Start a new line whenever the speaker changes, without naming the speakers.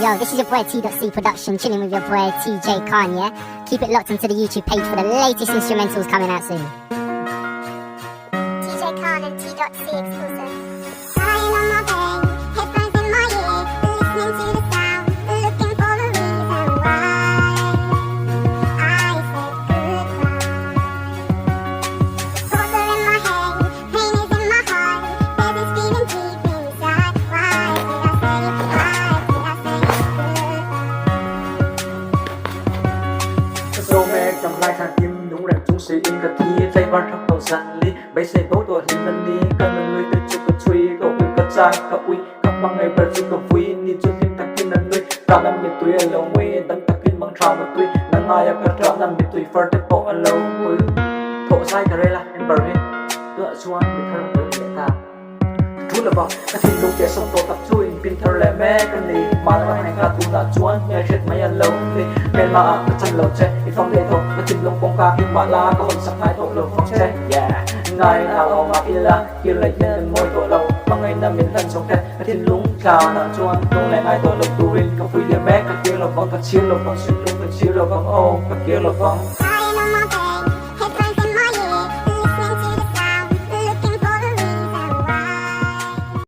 Yo, this is your boy T.C production, chilling with your boy TJ Khan, yeah? Keep it locked onto the YouTube page for the latest instrumentals coming out soon. TJ Khan and T.C exclusive. Lying on my bed, headphones in my ear, listening to the sound, looking for the reason why I said goodbye. Thoughts are in my head, pain is in my heart, there's this feeling deep inside. Why did I say goodbye?
Dẫu mẹ cầm lại thang tim đúng rằng chúng sẽ in cả thi tay vào trong đầu dàn lý bây giờ bố tôi hình thân đi cần là người từ chụp cái truy cậu quên cả trai cả uy các bằng ngày bật chụp cả vui nhìn cho thêm thằng kia là người ta đang bị tuổi ở lâu nguy đang thằng kia bằng trào mà tuổi đang ai ở cả trào đang bị tuổi phật bộ ở lâu nguy thổ sai cả đây là em bờ hết tựa chuan bị thằng tới lệ ta chú là bảo các thiên lục trẻ sông tổ tập chui pin thơ lệ mẹ cần đi mà là hành ca tu là chuan nghe chết mấy ăn lâu đi bên mà cái chân lâu che đi phong để thổ các thiên lục bóng ca khi mà la có hồn sắc thái thổ lục phong che yeah ngày nào ông mà ila kia lại nhân môi tổ lâu mà ngày nào mình lần sống thế các thiên lục chào nào chuan không lẽ ai tổ lục tu rin các phi để mẹ các kia lục phong các chiêu lục phong xuyên lục các chiêu lục phong ô các kia lục phong